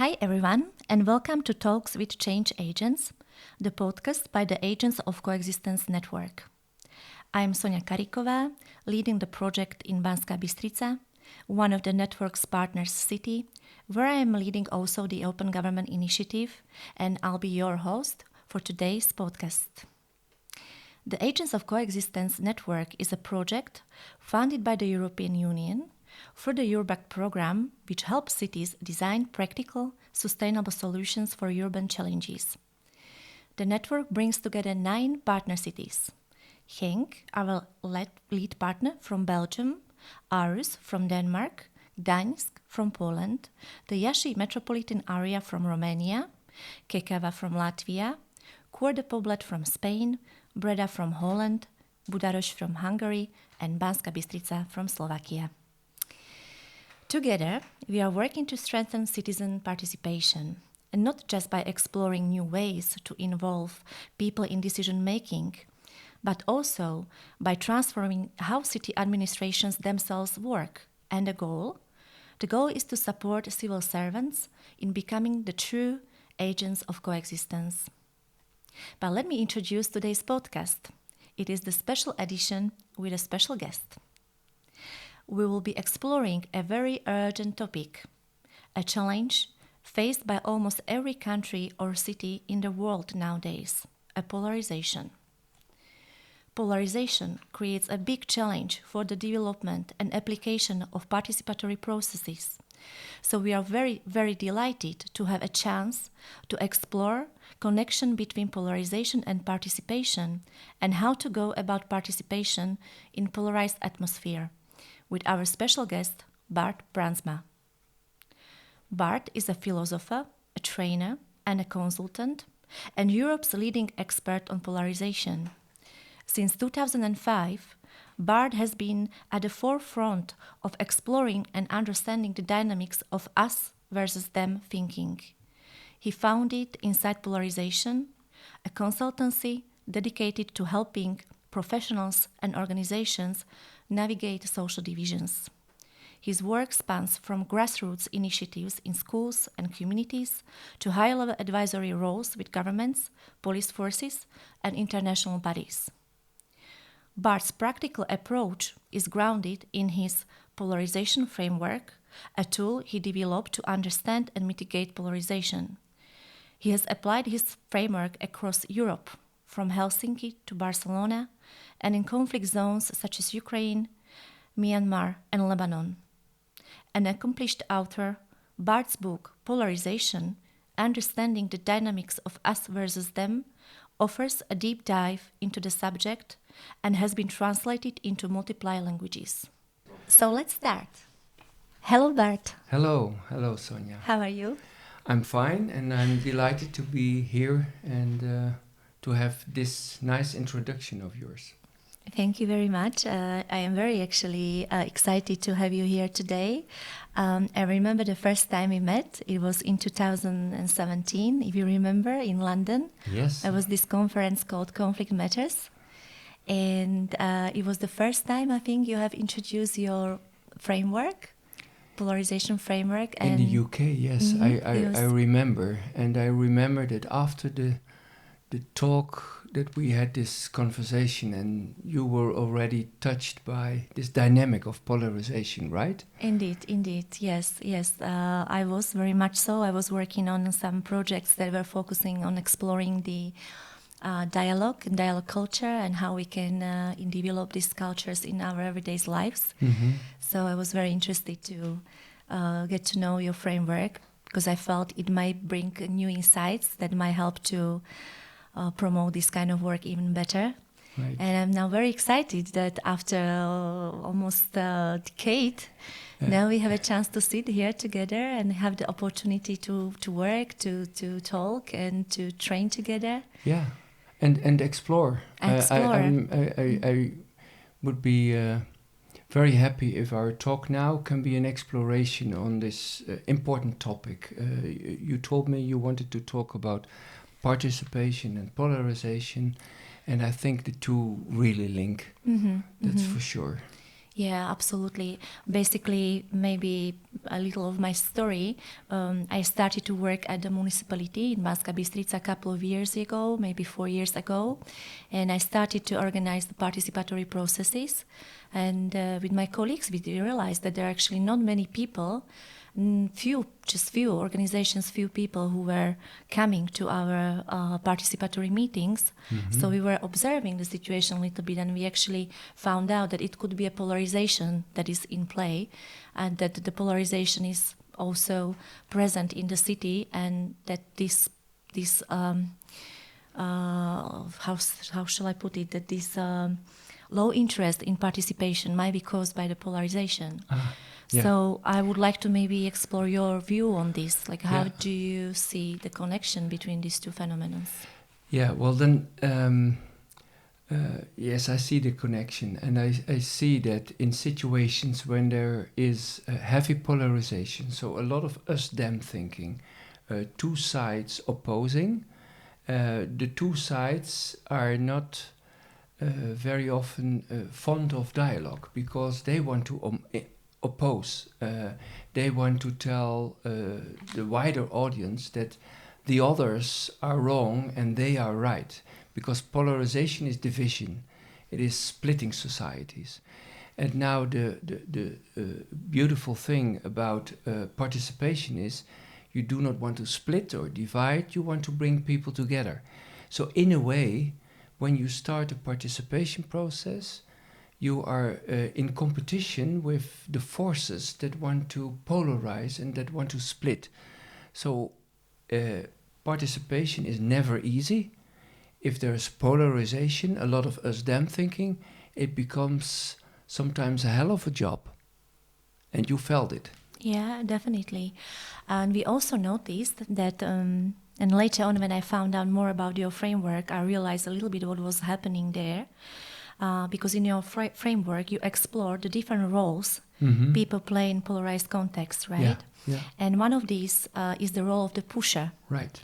Hi everyone, and welcome to Talks with Change Agents, the podcast by the Agents of Coexistence Network. I'm Sona Karikova, leading the project in Banská Bystrica, one of the network's partners city, where I am leading also the Open Government Initiative, and I'll be your host for today's podcast. The Agents of Coexistence Network is a project funded by the European Union for the Urbac program, which helps cities design practical, sustainable solutions for urban challenges. The network brings together 9 partner cities. Genk, our lead partner from Belgium, Aarhus from Denmark, Gdańsk from Poland, the Iași metropolitan area from Romania, Kekava from Latvia, Cor de Poblet from Spain, Breda from Holland, Budaros from Hungary, and Banská Bystrica from Slovakia. Together, we are working to strengthen citizen participation, and not just by exploring new ways to involve people in decision-making, but also by transforming how city administrations themselves work. And the goal is to support civil servants in becoming the true agents of coexistence. But let me introduce today's podcast. It is the special edition with a special guest. We will be exploring a very urgent topic, a challenge faced by almost every country or city in the world nowadays, a polarization. Polarization creates a big challenge for the development and application of participatory processes. So we are very, very delighted to have a chance to explore connection between polarization and participation and how to go about participation in polarized atmosphere with our special guest, Bart Brandsma. Bart is a philosopher, a trainer, and a consultant, and Europe's leading expert on polarization. Since 2005, Bart has been at the forefront of exploring and understanding the dynamics of us versus them thinking. He founded Inside Polarization, a consultancy dedicated to helping professionals and organizations navigate social divisions. His work spans from grassroots initiatives in schools and communities to high-level advisory roles with governments, police forces, and international bodies. Bart's practical approach is grounded in his Polarization Framework, a tool he developed to understand and mitigate polarization. He has applied his framework across Europe, from Helsinki to Barcelona, and in conflict zones such as Ukraine, Myanmar, and Lebanon. An accomplished author, Bart's book, Polarization, Understanding the Dynamics of Us versus Them, offers a deep dive into the subject and has been translated into multiple languages. So let's start. Hello, Bart. Hello, Sonia. How are you? I'm fine, and I'm delighted to be here and to have this nice introduction of yours. Thank you very much. I am very excited to have you here today. I remember the first time we met. It was in 2017, if you remember, in London. Yes. There was this conference called Conflict Matters. And it was the first time, I think, you have introduced your framework, Polarization Framework. In the UK, yes. I remember. And I remember that after the talk that we had this conversation and you were already touched by this dynamic of polarization, right? Indeed, yes. I was very much so. I was working on some projects that were focusing on exploring the dialogue and dialogue culture and how we can develop these cultures in our everyday lives. Mm-hmm. So I was very interested to get to know your framework because I felt it might bring new insights that might help to promote this kind of work even better. Right. And I'm now very excited that after almost a decade, now we have a chance to sit here together and have the opportunity to work, to talk, and to train together. Yeah, and explore. I would be very happy if our talk now can be an exploration on this important topic. You told me you wanted to talk about participation and polarization, and I think the two really link. That's for sure. Yeah, absolutely. Basically, maybe a little of my story. I started to work at the municipality in Banska Bystrica a couple of years ago, maybe 4 years ago, and I started to organize the participatory processes. And with my colleagues, we realized that there are actually not many people, few organizations, few people who were coming to our participatory meetings. So we were observing the situation a little bit, and we actually found out that it could be a polarization that is in play, and that the polarization is also present in the city, and that this how shall I put it, that this low interest in participation might be caused by the polarization. Yeah. So I would like to maybe explore your view on this. Like, how do you see the connection between these two phenomena? Yeah, well then, yes, I see the connection. And I see that in situations when there is heavy polarization, so a lot of us-them thinking, two sides opposing, the two sides are not very often fond of dialogue, because they want to oppose. They want to tell the wider audience that the others are wrong and they are right, because polarization is division. It is splitting societies. And now the beautiful thing about participation is you do not want to split or divide, you want to bring people together. So in a way, when you start a participation process, you are in competition with the forces that want to polarize and that want to split. So participation is never easy. If there's polarization, a lot of us-them thinking, it becomes sometimes a hell of a job. And you felt it. Yeah, definitely. And we also noticed that, and later on when I found out more about your framework, I realized a little bit what was happening there. Because in your framework, you explore the different roles people play in polarized contexts, right? Yeah. And one of these is the role of the pusher. Right.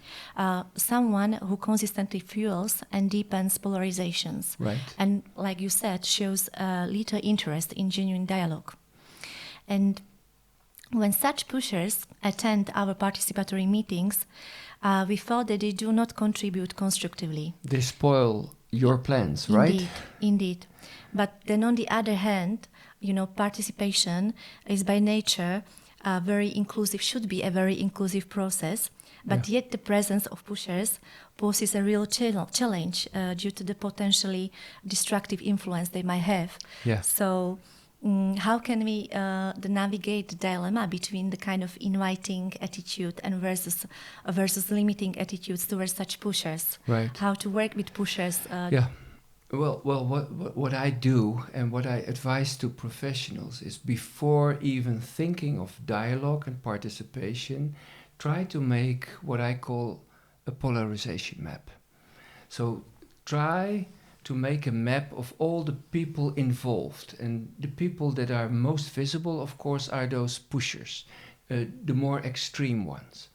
Someone who consistently fuels and deepens polarizations. Right. And like you said, shows little interest in genuine dialogue. And when such pushers attend our participatory meetings, we felt that they do not contribute constructively. They spoil your plans, right? Indeed. But then on the other hand, participation is by nature very inclusive, should be a very inclusive process, but yet the presence of pushers poses a real challenge due to the potentially destructive influence they might have. Yeah. So how can we navigate the dilemma between the kind of inviting attitude and versus limiting attitudes towards such pushers? Right. How to work with pushers? Well, what I do and what I advise to professionals is, before even thinking of dialogue and participation, try to make what I call a polarization map. So try to make a map of all the people involved, and the people that are most visible, of course, are those pushers, the more extreme ones.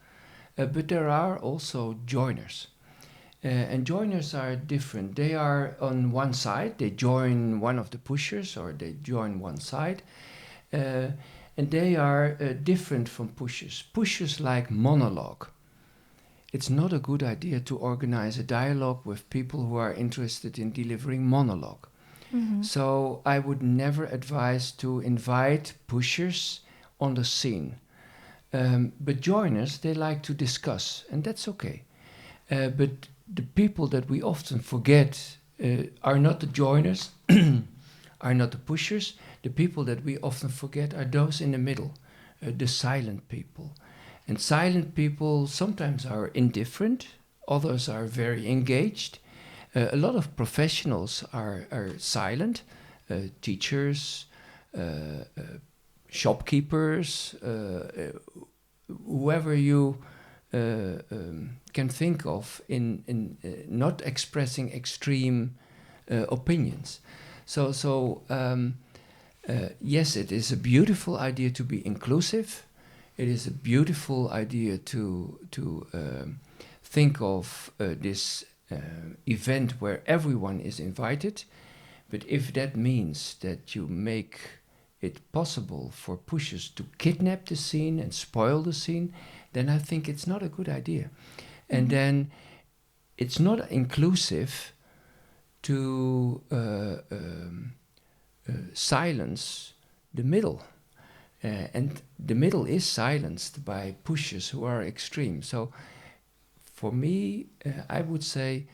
But there are also joiners. And joiners are different. They are on one side, they join one of the pushers, or they join one side, and they are different from pushers. Pushers like monologue. It's not a good idea to organize a dialogue with people who are interested in delivering monologue. Mm-hmm. So I would never advise to invite pushers on the scene. But joiners, they like to discuss, and that's okay. But the people that we often forget are not the joiners, are not the pushers. The people that we often forget are those in the middle, the silent people. And silent people sometimes are indifferent, others are very engaged. A lot of professionals are silent, teachers, shopkeepers, whoever you can think of in not expressing extreme opinions. So yes, it is a beautiful idea to be inclusive. It is a beautiful idea to think of this event where everyone is invited. But if that means that you make it possible for pushers to kidnap the scene and spoil the scene, then I think it's not a good idea. And then it's not inclusive to silence the middle. And the middle is silenced by pushers who are extreme. So for me, I would say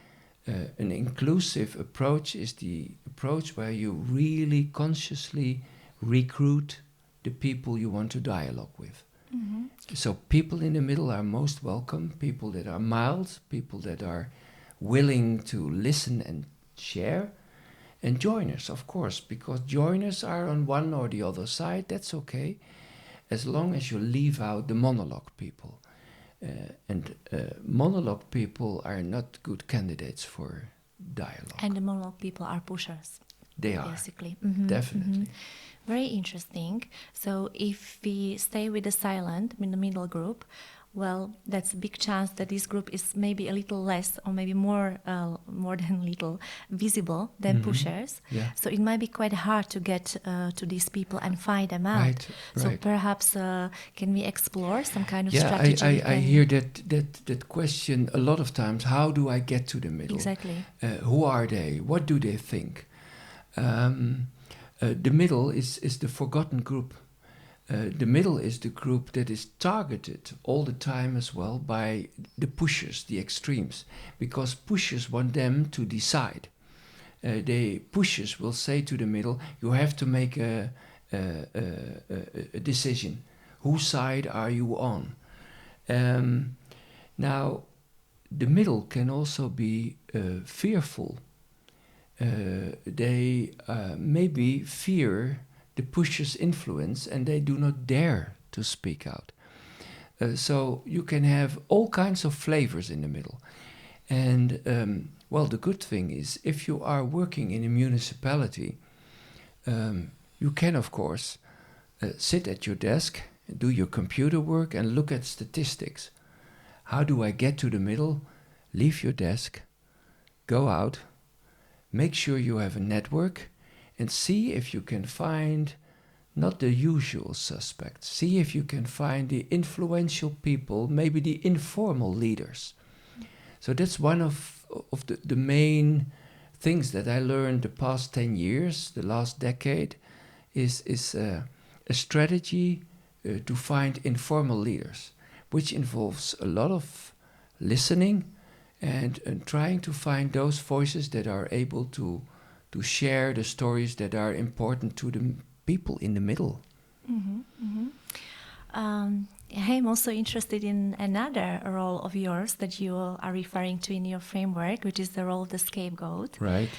an inclusive approach is the approach where you really consciously recruit the people you want to dialogue with. So people in the middle are most welcome, people that are mild, people that are willing to listen and share, and joiners, of course, because joiners are on one or the other side, that's okay, as long as you leave out the monologue people. And monologue people are not good candidates for dialogue. And the monologue people are pushers. They are. Basically. Definitely. Very interesting. So if we stay with the silent in the middle group, well, that's a big chance that this group is maybe a little less or maybe more than little visible than pushers. Yeah. So it might be quite hard to get to these people and find them out. Right. So perhaps can we explore some kind of strategy? I hear that question a lot of times. How do I get to the middle? Exactly. Who are they? What do they think? The middle is the forgotten group. The middle is the group that is targeted all the time as well by the pushers, the extremes, because pushers want them to decide. Pushers will say to the middle, you have to make a decision. Whose side are you on? Now, the middle can also be fearful. They maybe fear the pusher's influence and they do not dare to speak out. So you can have all kinds of flavors in the middle. And well, the good thing is if you are working in a municipality, you can of course sit at your desk, do your computer work and look at statistics. How do I get to the middle? Leave your desk, go out, make sure you have a network, and see if you can find not the usual suspects. See if you can find the influential people, maybe the informal leaders. So that's one of the main things that I learned the past 10 years, the last decade, is a strategy to find informal leaders, which involves a lot of listening and trying to find those voices that are able to share the stories that are important to the people in the middle. I'm also interested in another role of yours that you are referring to in your framework, which is the role of the scapegoat. Right.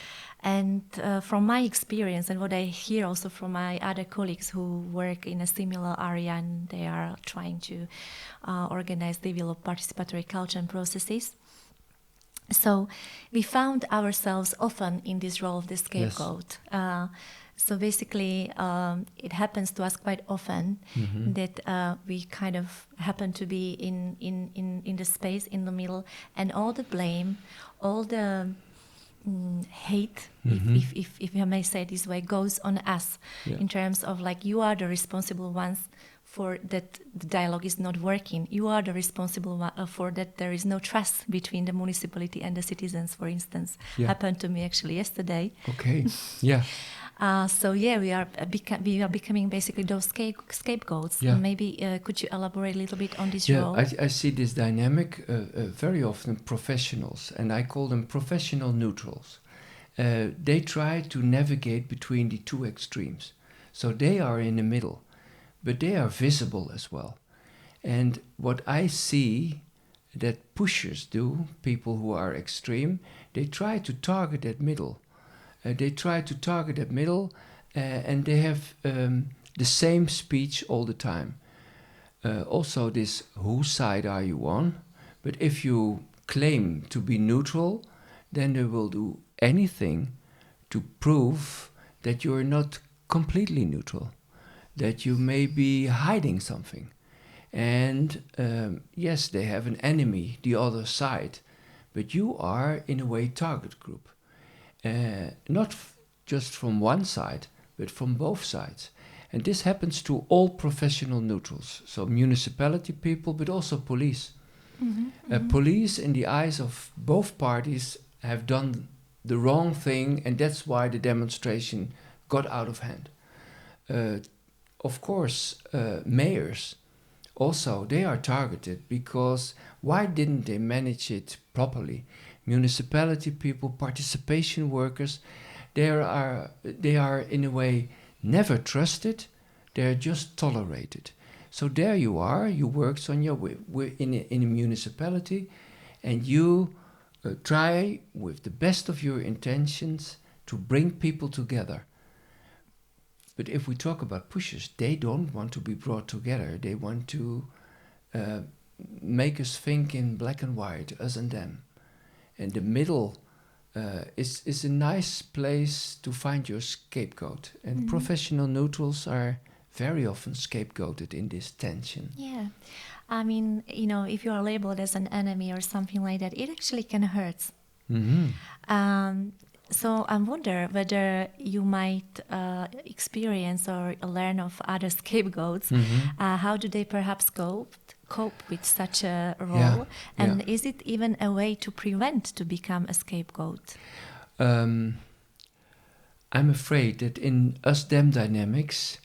And from my experience and what I hear also from my other colleagues who work in a similar area and they are trying to organize, develop participatory culture and processes. So we found ourselves often in this role of the scapegoat. Yes. So basically, it happens to us quite often that we kind of happen to be in the space in the middle, and all the blame, all the hate, if I may say it this way, goes on us in terms of like you are the responsible ones for that the dialogue is not working. You are the responsible one for that there is no trust between the municipality and the citizens, for instance. Happened to me actually yesterday. Okay, yeah. So yeah, we are becoming basically those scapegoats. Yeah. Maybe could you elaborate a little bit on this role? I see this dynamic very often professionals, and I call them professional neutrals. They try to navigate between the two extremes. So they are in the middle, but they are visible as well. And what I see that pushers do, people who are extreme, they try to target that middle. And they have the same speech all the time. Also this, whose side are you on? But if you claim to be neutral, then they will do anything to prove that you're not completely neutral, that you may be hiding something. And yes, they have an enemy, the other side, but you are in a way target group. Not just from one side, but from both sides. And this happens to all professional neutrals, so municipality people, but also police. Police, in the eyes of both parties, have done the wrong thing, and that's why the demonstration got out of hand. Of course, mayors also, they are targeted because why didn't they manage it properly? Municipality people, participation workers, they are in a way never trusted, they're just tolerated. So there you are, you work on your in a municipality, and you try with the best of your intentions to bring people together. But if we talk about pushers, they don't want to be brought together. They want to make us think in black and white, us and them. And the middle is a nice place to find your scapegoat. And professional neutrals are very often scapegoated in this tension. Yeah. I mean, if you are labeled as an enemy or something like that, it actually can hurt. So I wonder whether you might experience or learn of other scapegoats. How do they perhaps cope with such a role? And is it even a way to prevent to become a scapegoat? I'm afraid that in us-them dynamics,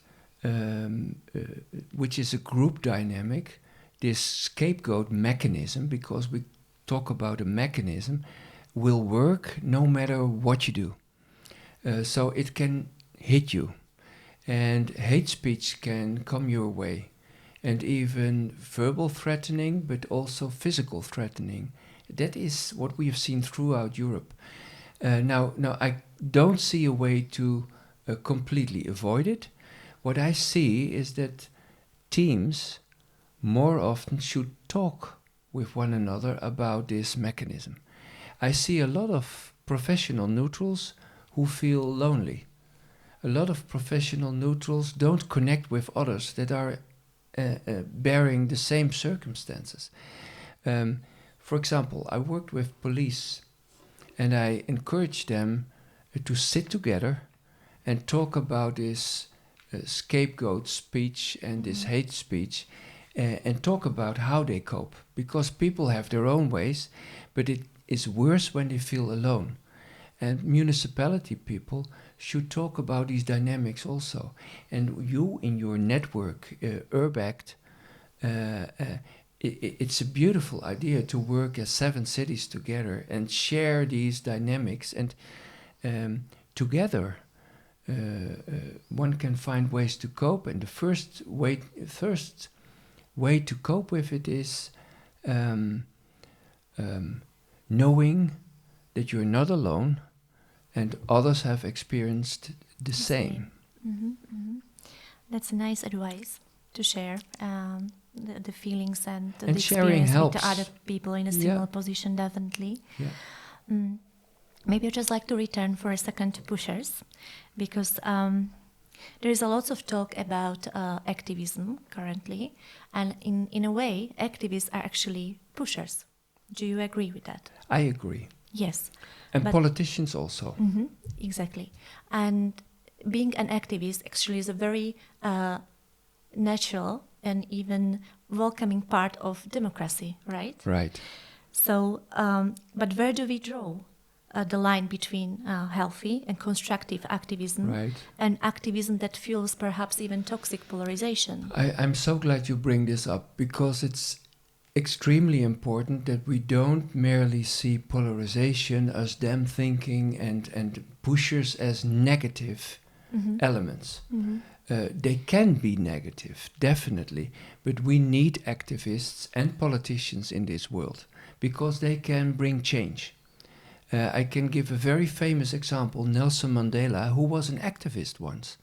which is a group dynamic, this scapegoat mechanism, because we talk about a mechanism, will work no matter what you do. So it can hit you. And hate speech can come your way. And even verbal threatening, but also physical threatening. That is what we have seen throughout Europe. Now, I don't see a way to completely avoid it. What I see is that teams more often should talk with one another about this mechanism. I see a lot of professional neutrals who feel lonely. A lot of professional neutrals don't connect with others that are bearing the same circumstances. For example, I worked with police and I encouraged them to sit together and talk about this scapegoat speech and this hate speech and talk about how they cope, because people have their own ways, but it is worse when they feel alone. And municipality people should talk about these dynamics also. And you in your network, Urbact, it's a beautiful idea to work as 7 cities together and share these dynamics. And together, one can find ways to cope. And the first way to cope with it is knowing that you're not alone and others have experienced the same. That's a nice advice to share the feelings and the sharing experience helps with the other people in a similar position, definitely. Maybe I'd just like to return for a second to pushers, because there is a lot of talk about activism currently, and in a way, activists are actually pushers. Do you agree with that? I agree. Yes. And politicians also. Exactly. And being an activist actually is a very natural and even welcoming part of democracy, right? Right. So, but where do we draw the line between healthy and constructive activism and activism that fuels perhaps even toxic polarization? I'm so glad you bring this up, because it's extremely important that we don't merely see polarization as them thinking and pushers as negative elements. They can be negative, definitely, but we need activists and politicians in this world because they can bring change. I can give a very famous example, Nelson Mandela, who was an activist once,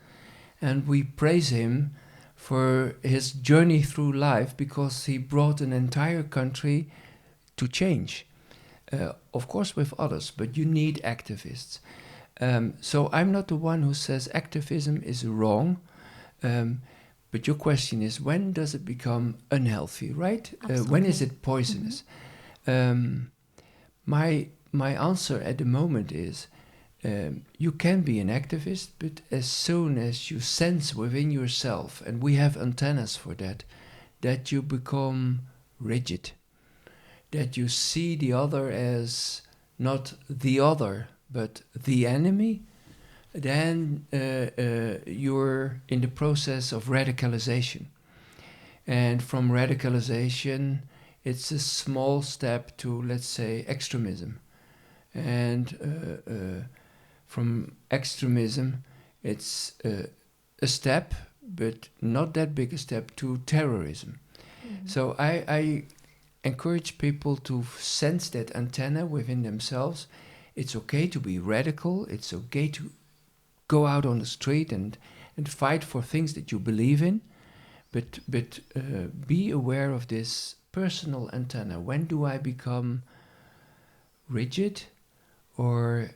and we praise him for his journey through life because he brought an entire country to change. Of course with others, but you need activists. So I'm not the one who says activism is wrong, but your question is, when does it become unhealthy, right? When is it poisonous? My answer at the moment is you can be an activist, but as soon as you sense within yourself, and we have antennas for that, that you become rigid, that you see the other as not the other, but the enemy, then you're in the process of radicalization. And from radicalization, it's a small step to, let's say, extremism. And from extremism, it's a step, but not that big a step, to terrorism. Mm-hmm. So I encourage people to sense that antenna within themselves. It's okay to be radical. It's okay to go out on the street and fight for things that you believe in. But be aware of this personal antenna. When do I become rigid? Or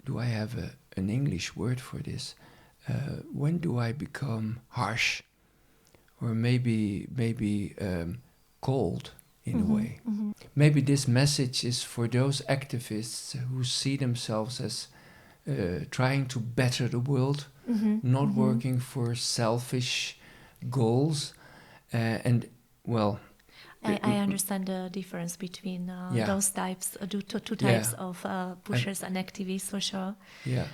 do I have an English word for this? When do I become harsh? Or maybe cold in a way. Mm-hmm. Maybe this message is for those activists who see themselves as trying to better the world, not working for selfish goals, and well, I understand the difference between those types, two types of pushers and activists, for sure. Yeah,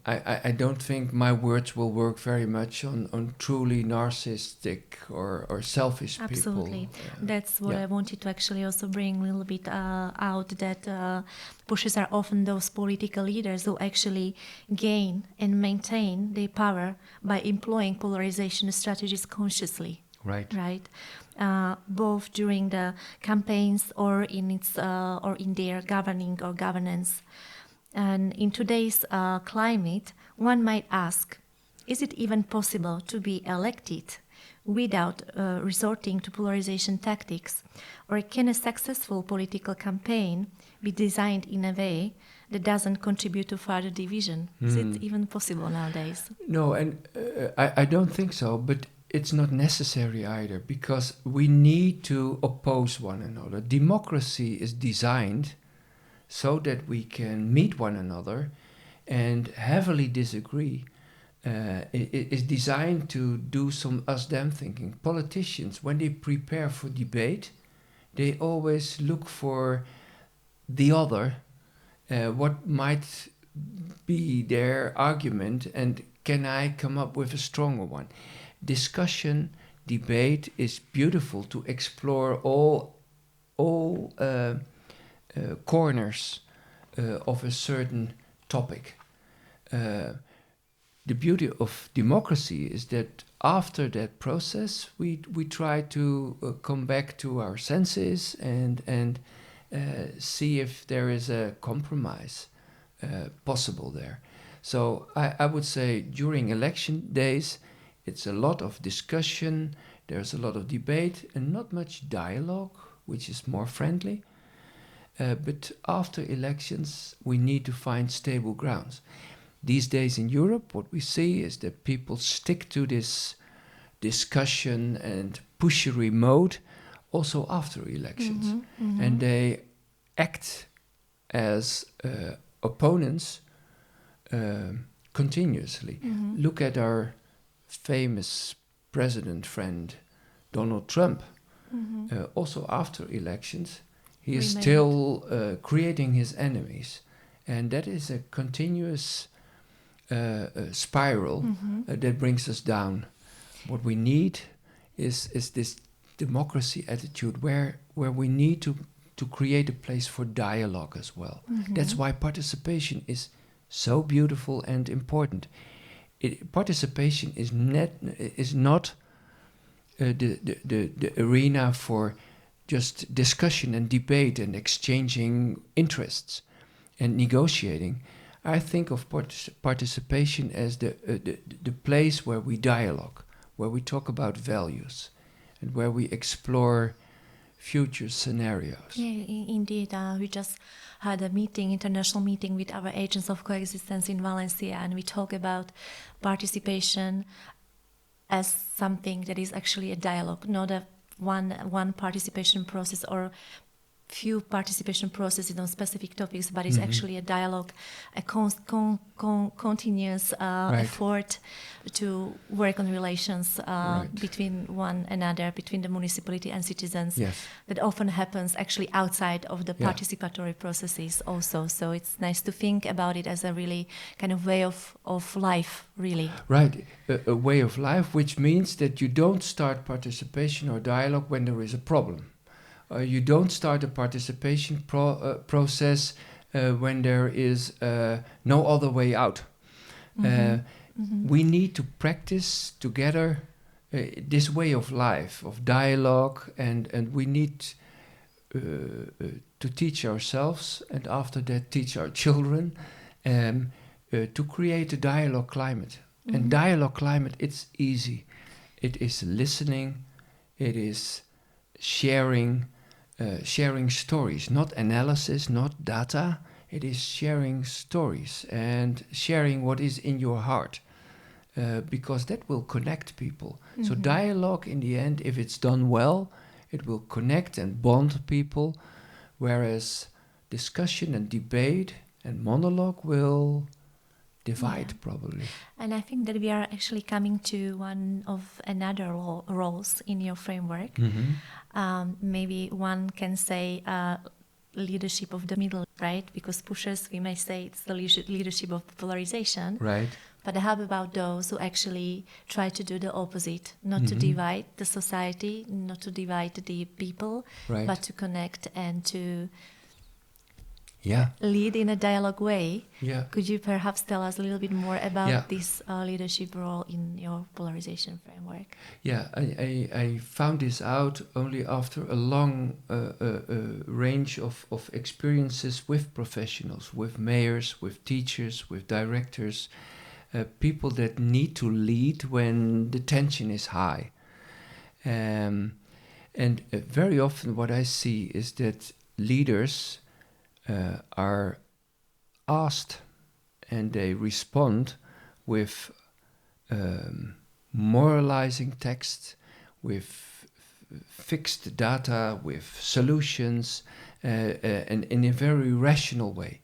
I don't think my words will work very much on truly narcissistic or selfish people. Absolutely. That's what I wanted to actually also bring a little bit out, that pushers are often those political leaders who actually gain and maintain their power by employing polarization strategies consciously. Right. Both during the campaigns or in their governing or governance. And in today's climate, one might ask, is it even possible to be elected without resorting to polarization tactics? Or can a successful political campaign be designed in a way that doesn't contribute to further division? Is it even possible nowadays? No, and I don't think so, but it's not necessary either, because we need to oppose one another. Democracy is designed so that we can meet one another and heavily disagree. It is designed to do some us-them thinking. Politicians, when they prepare for debate, they always look for the other, what might be their argument, and can I come up with a stronger one? Discussion, debate is beautiful to explore all corners of a certain topic. The beauty of democracy is that after that process, we try to come back to our senses and see if there is a compromise possible there. So I would say during election days, it's a lot of discussion, there's a lot of debate and not much dialogue, which is more friendly. But after elections, we need to find stable grounds. These days in Europe, what we see is that people stick to this discussion and pushery mode also after elections. And they act as opponents continuously. Look at our famous president friend Donald Trump. Also after elections, he is still creating his enemies, and that is a continuous spiral that brings us down. What we need is this democracy attitude where we need to create a place for dialogue as well. That's why participation is so beautiful and important. Participation is not the arena for just discussion and debate and exchanging interests and negotiating. I think of participation as the place where we dialogue, where we talk about values, and where we explore future scenarios. Yeah, indeed. We just had a international meeting with our agents of coexistence in Valencia, and we talk about participation as something that is actually a dialogue, not a one participation process or few participation processes on specific topics, but it's actually a dialogue, a continuous effort to work on relations between one another, between the municipality and citizens. Yes. That often happens actually outside of the participatory processes also. So it's nice to think about it as a really kind of way of life, really. Right, a way of life, which means that you don't start participation or dialogue when there is a problem. You don't start a participation process when there is no other way out. We need to practice together this way of life, of dialogue, and we need to teach ourselves, and after that teach our children, to create a dialogue climate. And dialogue climate, it's easy. It is listening, it is sharing stories, not analysis, not data. It is sharing stories and sharing what is in your heart, because that will connect people. So dialogue, in the end, if it's done well, it will connect and bond people, whereas discussion and debate and monologue will divide, probably. And I think that we are actually coming to one of another roles in your framework. Maybe one can say leadership of the middle, right? Because pushers, we may say it's the leadership of polarization. Right. But how about those who actually try to do the opposite, not to divide the society, not to divide the people, but to connect and to lead in a dialogue way? Could you perhaps tell us a little bit more about this leadership role in your polarization framework? I found this out only after a long range of experiences with professionals, with mayors, with teachers, with directors, people that need to lead when the tension is high. And very often what I see is that leaders are asked and they respond with moralizing text, with fixed data, with solutions, and in a very rational way.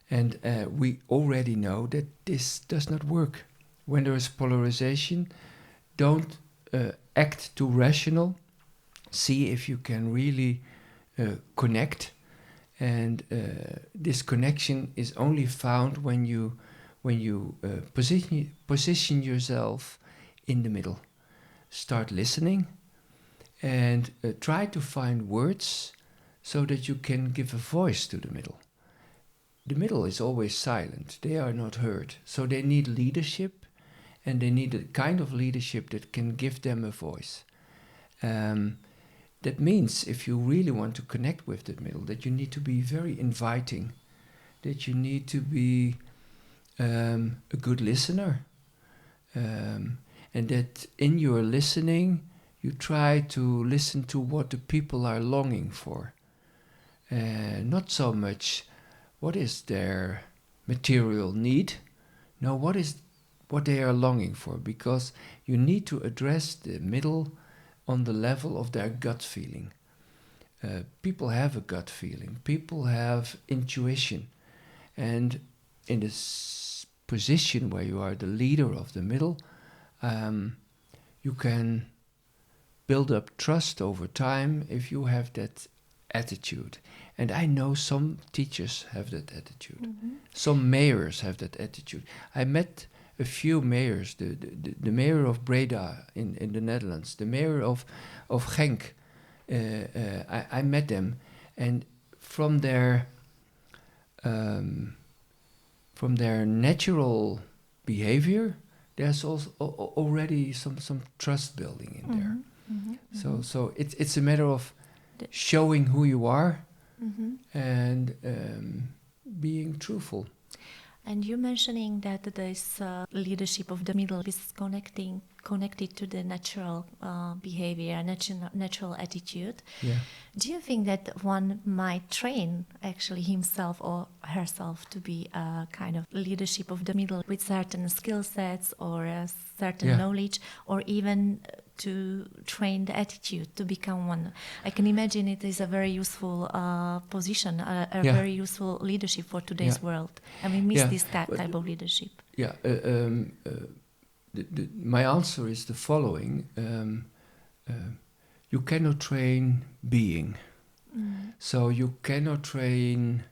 And we already know that this does not work. When there is polarization, don't act too rational. See if you can really connect. And this connection is only found when you position yourself in the middle. Start listening and try to find words so that you can give a voice to the middle. The middle is always silent. They are not heard. So they need leadership, and they need a kind of leadership that can give them a voice. That means if you really want to connect with the middle, that you need to be very inviting, that you need to be a good listener, and that in your listening you try to listen to what the people are longing for. Not so much what is their material need, no, what they are longing for, because you need to address the middle on the level of their gut feeling. People have a gut feeling. People have intuition. And in this position where you are the leader of the middle, you can build up trust over time if you have that attitude. And I know some teachers have that attitude. Some mayors have that attitude. I met a few mayors, the mayor of Breda in the Netherlands, the mayor of Genk. I met them, and from their natural behavior, there's also already some trust building in there. So it's a matter of showing who you are and being truthful. And you're mentioning that this leadership of the middle is connected to the natural behavior, natural attitude. Do you think that one might train actually himself or herself to be a kind of leadership of the middle with certain skill sets or a certain knowledge, or even to train the attitude to become one. I can imagine it is a very useful position, a very useful leadership for today's world, and we miss this type of leadership. Yeah, my answer is the following: you cannot train being, so you cannot train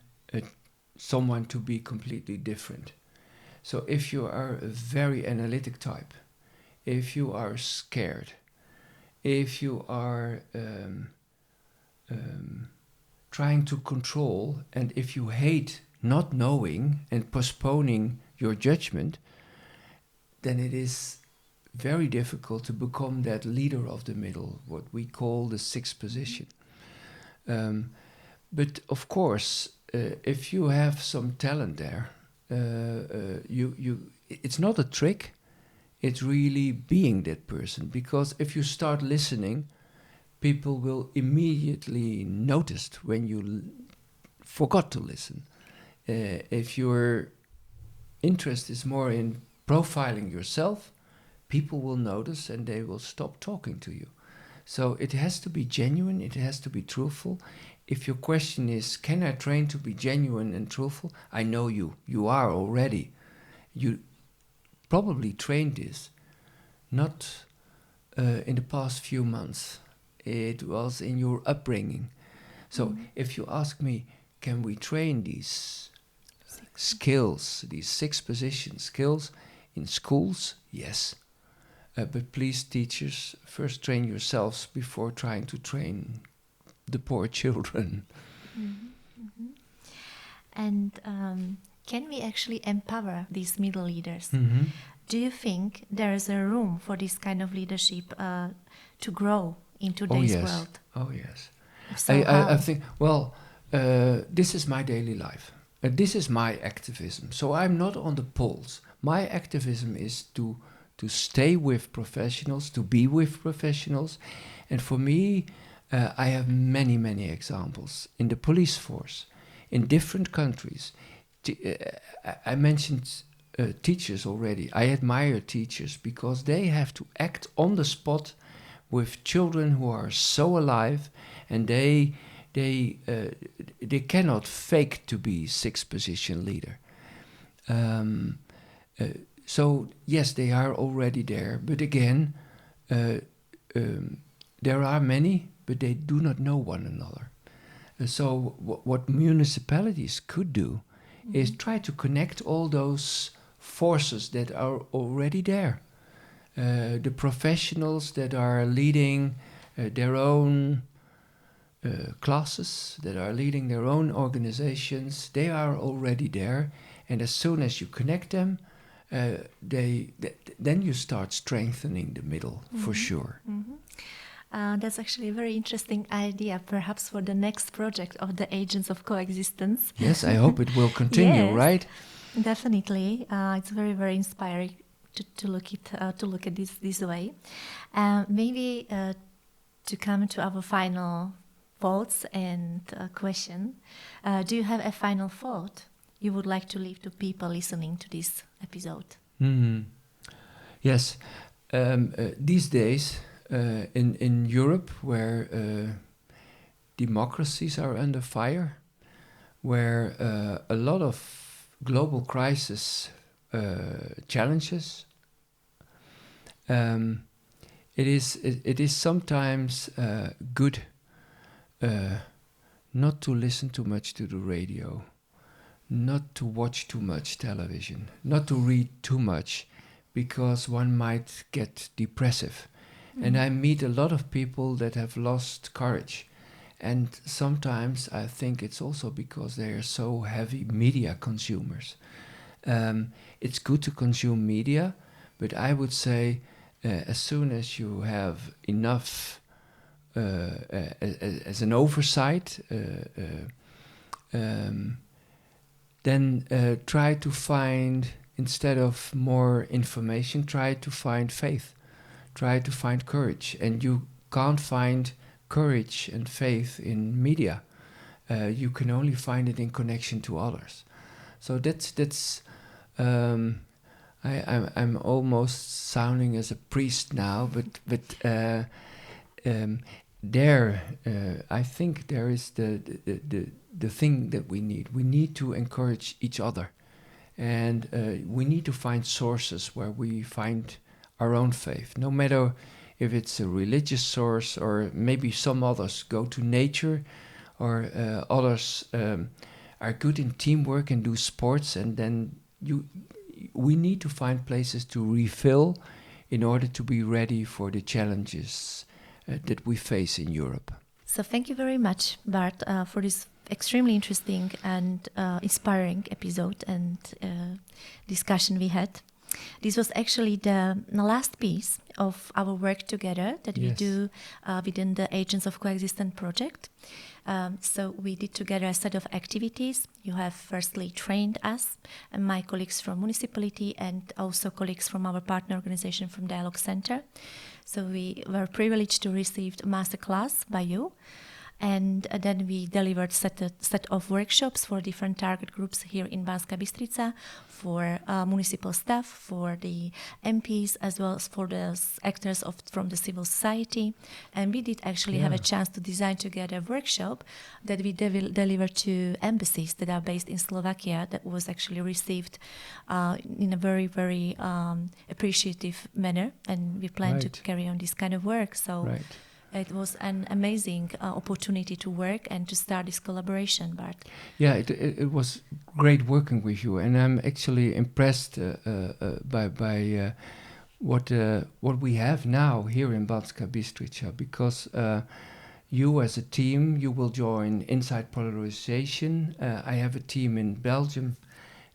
someone to be completely different. So if you are a very analytic type, if you are scared, if you are trying to control, and if you hate not knowing and postponing your judgment, then it is very difficult to become that leader of the middle, what we call the sixth position. But of course, if you have some talent there, it's not a trick. It's really being that person, because if you start listening, people will immediately notice when you forgot to listen. If your interest is more in profiling yourself, people will notice and they will stop talking to you. So it has to be genuine, it has to be truthful. If your question is, can I train to be genuine and truthful? I know you are already. You probably trained this, not in the past few months. It was in your upbringing. So if you ask me, can we train these skills, these six position skills in schools? Yes. But please, teachers, first train yourselves before trying to train the poor children. And can we actually empower these middle leaders? Do you think there is a room for this kind of leadership to grow in today's world? Oh, yes. So I think, this is my daily life. This is my activism. So I'm not on the polls. My activism is to stay with professionals, to be with professionals. And for me, I have many, many examples in the police force, in different countries. I mentioned teachers already. I admire teachers because they have to act on the spot with children who are so alive, and they cannot fake to be sixth position leader. So yes, they are already there, but again, there are many, but they do not know one another. So what municipalities could do is try to connect all those forces that are already there. The professionals that are leading their own classes, that are leading their own organizations, they are already there. And as soon as you connect them, then you start strengthening the middle, for sure. That's actually a very interesting idea, perhaps for the next project of the Agents of Coexistence. Yes, I hope it will continue, yes, right? Definitely. It's very, very inspiring to look at this way. Maybe to come to our final thoughts and question, do you have a final thought you would like to leave to people listening to this episode? Yes. These days, in Europe, where democracies are under fire, where a lot of global crisis challenges, it is sometimes good not to listen too much to the radio, not to watch too much television, not to read too much, because one might get depressive. And I meet a lot of people that have lost courage. And sometimes I think it's also because they are so heavy media consumers. It's good to consume media, but I would say as soon as you have enough as an oversight, then try to find, instead of more information, try to find faith. Try to find courage. And you can't find courage and faith in media. You can only find it in connection to others. So that's I I'm almost sounding as a priest now, but I think there is the thing that we need. We need to encourage each other, and we need to find sources where we find our own faith, no matter if it's a religious source or maybe some others go to nature, or others are good in teamwork and do sports, and then we need to find places to refill in order to be ready for the challenges that we face in Europe. So thank you very much, Bart, for this extremely interesting and inspiring episode and discussion we had. This was actually the last piece of our work together that we do within the Agents of Coexistence project. So we did together a set of activities. You have firstly trained us and my colleagues from municipality and also colleagues from our partner organization from Dialogue Center. So we were privileged to receive a masterclass by you. And then we delivered set of workshops for different target groups here in Banská Bystrica, for municipal staff, for the MPs, as well as for the actors from the civil society. And we did actually have a chance to design together a workshop that we delivered to embassies that are based in Slovakia, that was actually received in a very, very appreciative manner. And we plan to carry on this kind of work. So. It was an amazing opportunity to work and to start this collaboration, Bart. Yeah, it was great working with you, and I'm actually impressed by what we have now here in Banská Bystrica, because you as a team, you will join Inside Polarization. I have a team in Belgium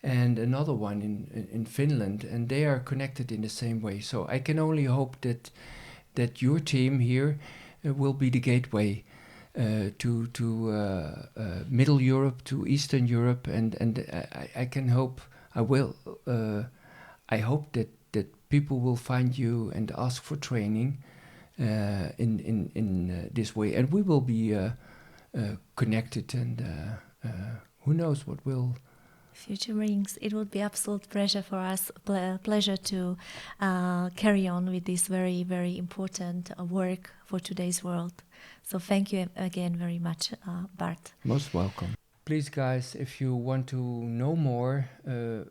and another one in Finland, and they are connected in the same way. So I can only hope that your team here will be the gateway to Middle Europe, to Eastern Europe, and I can hope, I hope that people will find you and ask for training in this way, and we will be connected, and who knows what will. Future brings. It would be absolute pleasure for us, pleasure to carry on with this very, very important work for today's world. So thank you again very much, Bart. Most welcome. Please, guys, if you want to know more,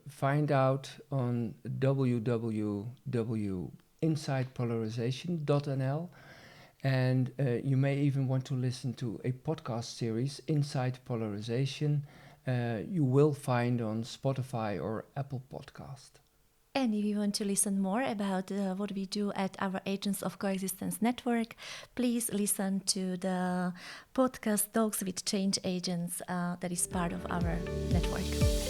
find out on www.insidepolarization.nl, and you may even want to listen to a podcast series, Inside Polarization. You will find on Spotify or Apple Podcast. And if you want to listen more about what we do at our Agents of Coexistence network, please listen to the podcast Talks with Change Agents that is part of our network.